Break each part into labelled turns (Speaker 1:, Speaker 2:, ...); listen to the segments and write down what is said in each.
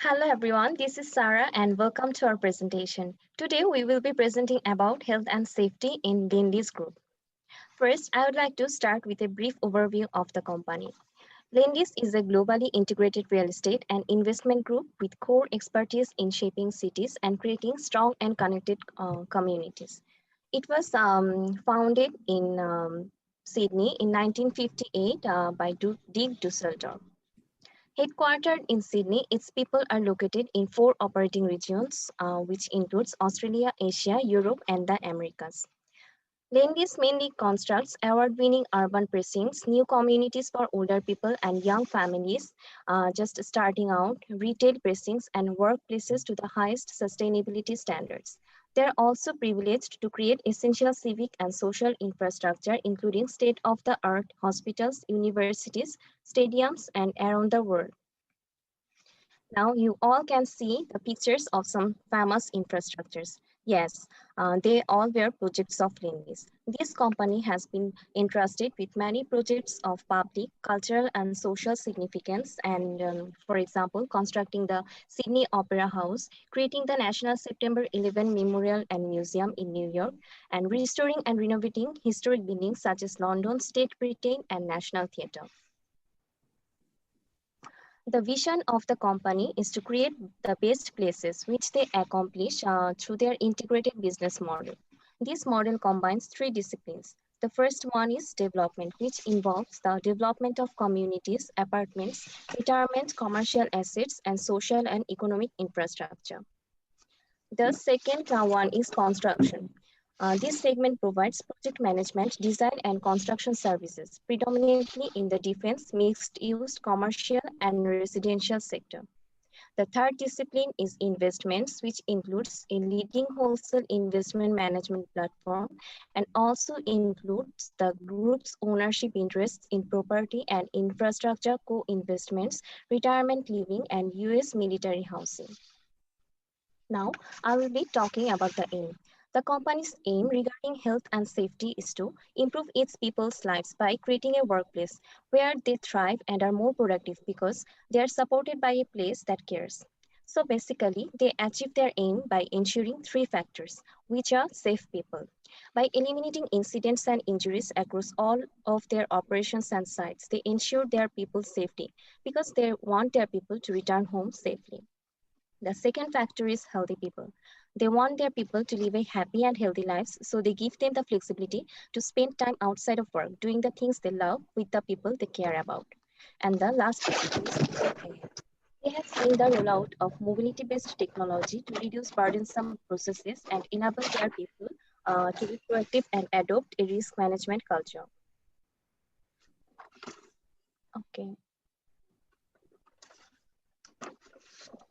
Speaker 1: Hello everyone, this is Sarah and welcome to our presentation. Today we will be presenting about health and safety in Lendlease Group. First, I would like to start with a brief overview of the company. Lendlease is a globally integrated real estate and investment group with core expertise in shaping cities and creating strong and connected communities. It was founded in Sydney in 1958 by Dick Dusseldorf. Headquartered in Sydney, its people are located in four operating regions, which includes Australia, Asia, Europe, and the Americas. Lendlease mainly constructs award-winning urban precincts, new communities for older people and young families just starting out, retail precincts, and workplaces to the highest sustainability standards. They're also privileged to create essential civic and social infrastructure, including state-of-the-art hospitals, universities, stadiums, and around the world. Now you all can see the pictures of some famous infrastructures. Yes, they all were projects of Lendlease. This company has been entrusted with many projects of public, cultural, and social significance. And for example, constructing the Sydney Opera House, creating the National September 11 Memorial and Museum in New York, and restoring and renovating historic buildings such as London State Britain and National Theatre. The vision of the company is to create the best places, which they accomplish through their integrated business model. This model combines three disciplines. The first one is development, which involves the development of communities, apartments, retirement, commercial assets, and social and economic infrastructure. The second one is construction. This segment provides project management, design, and construction services, predominantly in the defense, mixed-use, commercial, and residential sector. The third discipline is investments, which includes a leading wholesale investment management platform and also includes the group's ownership interests in property and infrastructure co-investments, retirement living, and US military housing. Now, I will be talking about the aim. The company's aim regarding health and safety is to improve its people's lives by creating a workplace where they thrive and are more productive because they are supported by a place that cares. So basically, they achieve their aim by ensuring three factors, which are safe people. By eliminating incidents and injuries across all of their operations and sites, they ensure their people's safety because they want their people to return home safely. The second factor is healthy people. They want their people to live a happy and healthy lives, so they give them the flexibility to spend time outside of work, doing the things they love with the people they care about. And the last factor is AI. They have seen the rollout of mobility-based technology to reduce burdensome processes and enable their people to be proactive and adopt a risk management culture. Okay.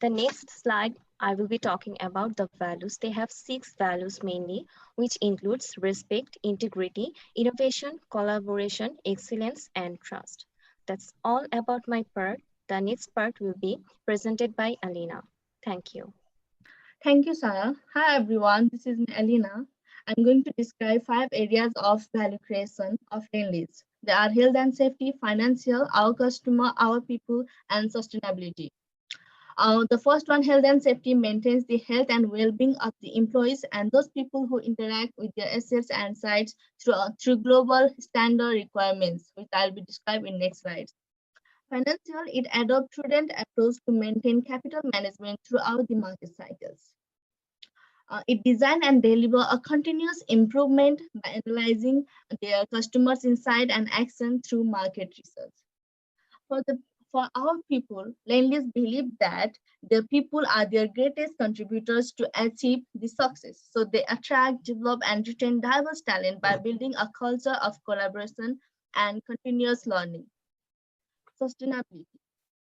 Speaker 1: The next slide, I will be talking about the values. They have 6 values mainly, which includes respect, integrity, innovation, collaboration, excellence, and trust. That's all about my part. The next part will be presented by Alina. Thank you.
Speaker 2: Thank you, Sarah. Hi, everyone. This is Alina. I'm going to describe 5 areas of value creation of Lendlease. They are health and safety, financial, our customer, our people, and sustainability. The first one, health and safety, maintains the health and well-being of the employees and those people who interact with their assets and sites through global standard requirements, which I'll be describing in next slide. Financial, it adopts prudent approach to maintain capital management throughout the market cycles. It design and deliver a continuous improvement by analyzing their customers' insight and action through market research. For our people, Lendlease believe that their people are their greatest contributors to achieve the success. So they attract, develop, and retain diverse talent by building a culture of collaboration and continuous learning. Sustainability.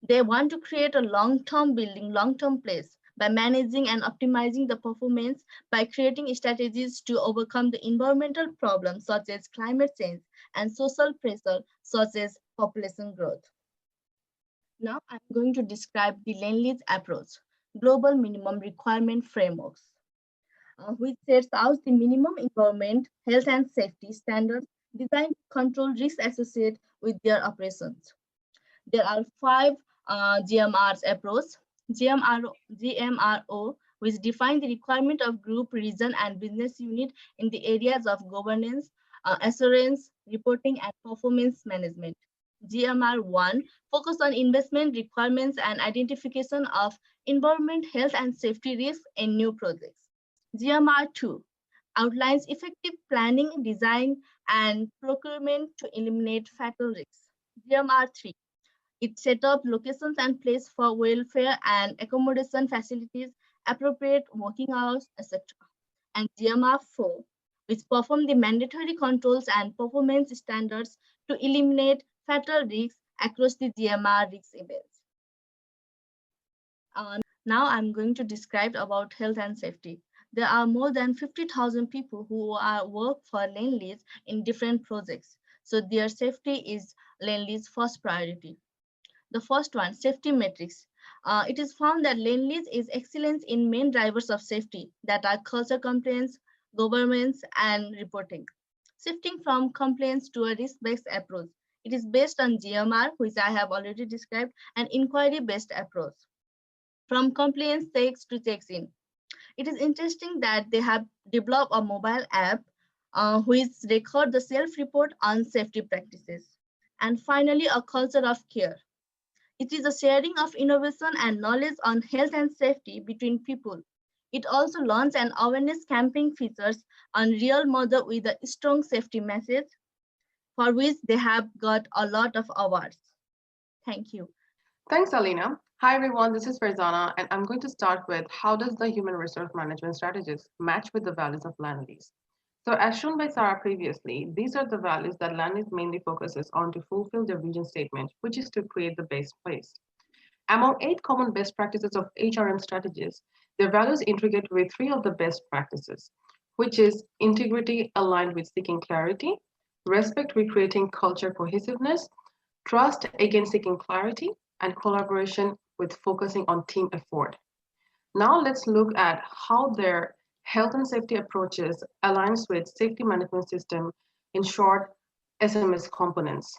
Speaker 2: They want to create a long-term building, long-term place by managing and optimizing the performance by creating strategies to overcome the environmental problems such as climate change and social pressure such as population growth. Now I'm going to describe the Lendlease approach, global minimum requirement frameworks, which sets out the minimum environment, health and safety standards designed to control risks associated with their operations. There are 5 GMRs approach. GMRO, which define the requirement of group, region, and business unit in the areas of governance, assurance, reporting, and performance management. GMR1 focus on investment requirements and identification of environment, health, and safety risks in new projects. GMR2 outlines effective planning, design, and procurement to eliminate fatal risks. GMR3 it set up locations and place for welfare and accommodation facilities, appropriate working hours, etc. And GMR4, which perform the mandatory controls and performance standards to eliminate fatal risks across the GMR risk events. Now I'm going to describe about health and safety. There are more than 50,000 people who are work for Lendlease in different projects. So their safety is Lendlease's first priority. The first one, safety metrics. It is found that Lendlease is excellence in main drivers of safety that are culture compliance, governance, and reporting. Shifting from complaints to a risk-based approach. It is based on GMR, which I have already described, an inquiry-based approach. From compliance checks to checks-in. It is interesting that they have developed a mobile app which record the self-report on safety practices. And finally, a culture of care. It is a sharing of innovation and knowledge on health and safety between people. It also launched an awareness campaign features on real mother with a strong safety message for which they have got a lot of awards. Thank you.
Speaker 3: Thanks, Alina. Hi, everyone. This is Farzana, and I'm going to start with how does the human resource management strategies match with the values of Lendlease? So, as shown by Sarah previously, these are the values that Lendlease mainly focuses on to fulfill their vision statement, which is to create the best place. Among 8 common best practices of HRM strategies, their values integrate with 3 of the best practices, which is integrity aligned with seeking clarity, respect recreating culture cohesiveness, trust against seeking clarity, and collaboration with focusing on team effort. Now let's look at how their health and safety approaches aligns with safety management system, in short, SMS components.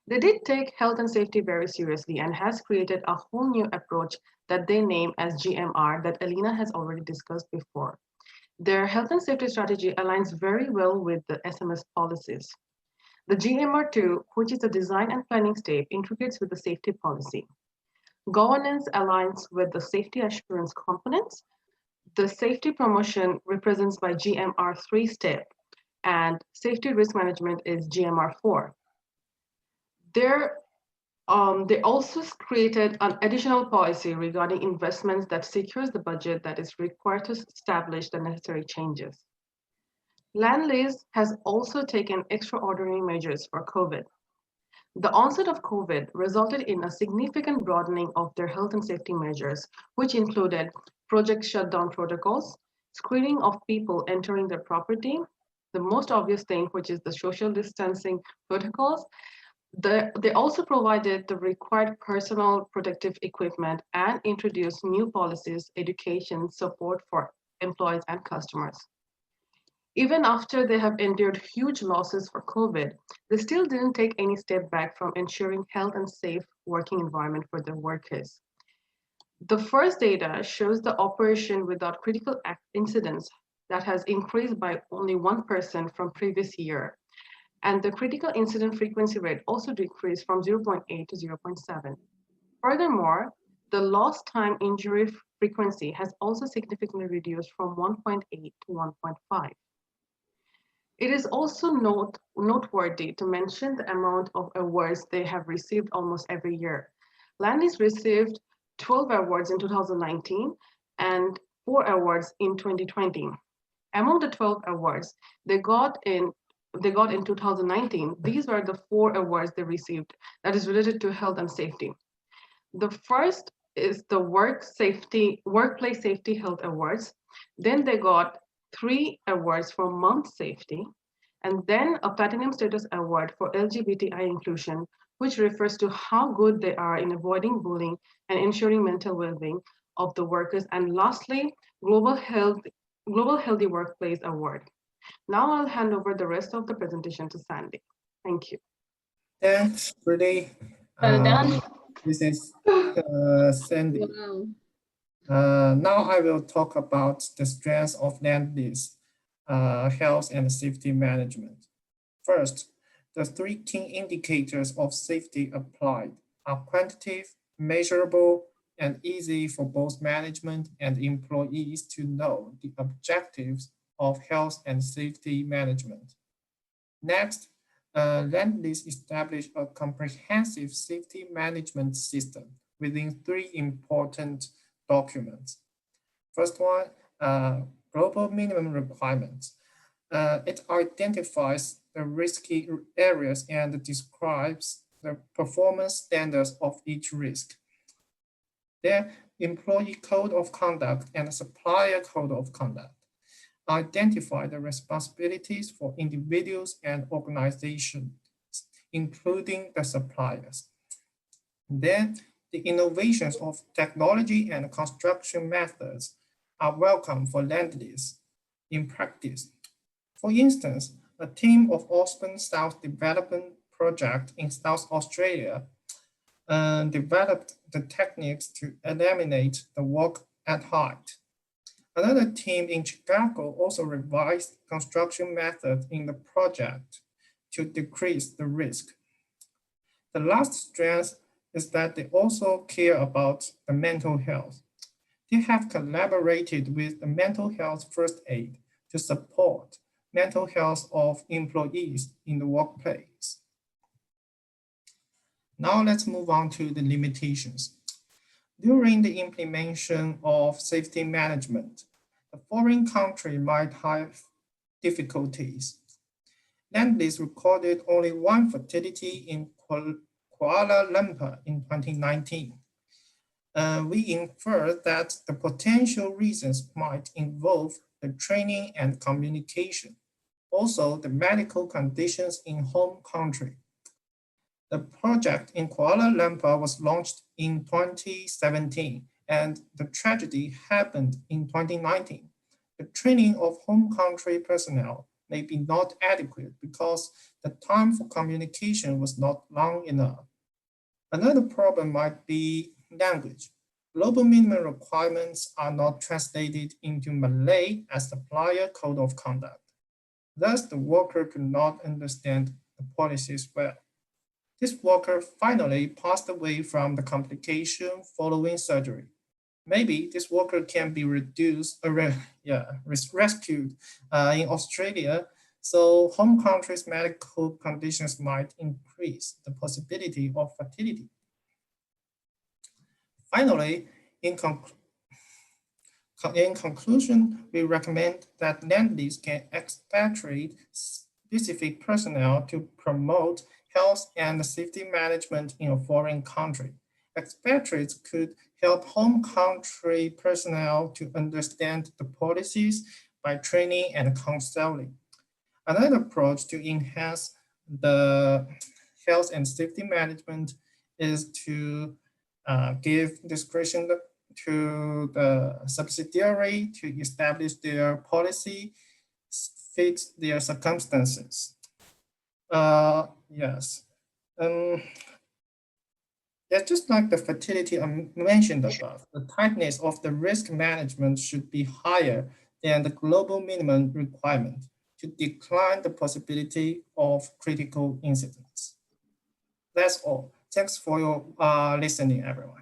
Speaker 3: They did take health and safety very seriously and has created a whole new approach that they name as GMR that Alina has already discussed before. Their health and safety strategy aligns very well with the SMS policies. The GMR2, which is the design and planning step, integrates with the safety policy. Governance aligns with the safety assurance components. The safety promotion represents by GMR3 step, and safety risk management is GMR4. There they also created an additional policy regarding investments that secures the budget that is required to establish the necessary changes. Lendlease has also taken extraordinary measures for COVID. The onset of COVID resulted in a significant broadening of their health and safety measures, which included project shutdown protocols, screening of people entering their property, the most obvious thing, which is the social distancing protocols. They also provided the required personal protective equipment and introduced new policies, education, support for employees and customers. Even after they have endured huge losses for COVID, they still didn't take any step back from ensuring health and safe working environment for their workers. The first data shows the operation without critical incidents that has increased by only 1% from previous year. And the critical incident frequency rate also decreased from 0.8 to 0.7. Furthermore, the lost time injury frequency has also significantly reduced from 1.8 to 1.5. It is also noteworthy to mention the amount of awards they have received almost every year. Lendlease received 12 awards in 2019 and 4 awards in 2020. Among the 12 awards they got in 2019, these were the 4 awards they received that is related to health and safety. The first is the Workplace Safety Health Awards. Then they got 3 awards for month safety, and then a Platinum Status Award for LGBTI inclusion, which refers to how good they are in avoiding bullying and ensuring mental well-being of the workers. And lastly, Global Healthy Workplace Award. Now I'll hand over the rest of the presentation to Sandy. Thank you.
Speaker 4: Thanks, Purdy.
Speaker 1: Well done.
Speaker 4: This is Sandy.
Speaker 2: Wow.
Speaker 4: Now I will talk about the strengths of Lendlease health and safety management. First, the three key indicators of safety applied are quantitative, measurable, and easy for both management and employees to know the objectives of health and safety management. Next, Lendlease established a comprehensive safety management system within three important documents. First one, global minimum requirements. It identifies the risky areas and describes the performance standards of each risk. Then, employee code of conduct and supplier code of conduct identify the responsibilities for individuals and organizations, including the suppliers. Then, the innovations of technology and construction methods are welcome for Lendlease in practice. For instance, a team of Osborne South Development Project in South Australia developed the techniques to eliminate the work at height. Another team in Chicago also revised construction methods in the project to decrease the risk. The last strength is that they also care about the mental health. They have collaborated with the mental health first aid to support mental health of employees in the workplace. Now let's move on to the limitations. During the implementation of safety management, a foreign country might have difficulties. Lendlease recorded only one fatality in Kuala Lumpur in 2019. We infer that the potential reasons might involve the training and communication, also the medical conditions in home country. The project in Kuala Lumpur was launched in 2017 and the tragedy happened in 2019. The training of home country personnel may be not adequate because the time for communication was not long enough. Another problem might be language. Global minimum requirements are not translated into Malay as supplier code of conduct. Thus, the worker could not understand the policies well. This worker finally passed away from the complication following surgery. Maybe this worker can be rescued in Australia, so home country's medical conditions might increase the possibility of fertility. Finally, in conclusion, we recommend that Lendlease can expatriate specific personnel to promote health and safety management in a foreign country. Expatriates could help home country personnel to understand the policies by training and counseling. Another approach to enhance the health and safety management is to give discretion to the subsidiary to establish their policy fit their circumstances. Yes. Yeah, just like the fertility I mentioned above, the tightness of the risk management should be higher than the global minimum requirement to decline the possibility of critical incidents. That's all. Thanks for your listening, everyone.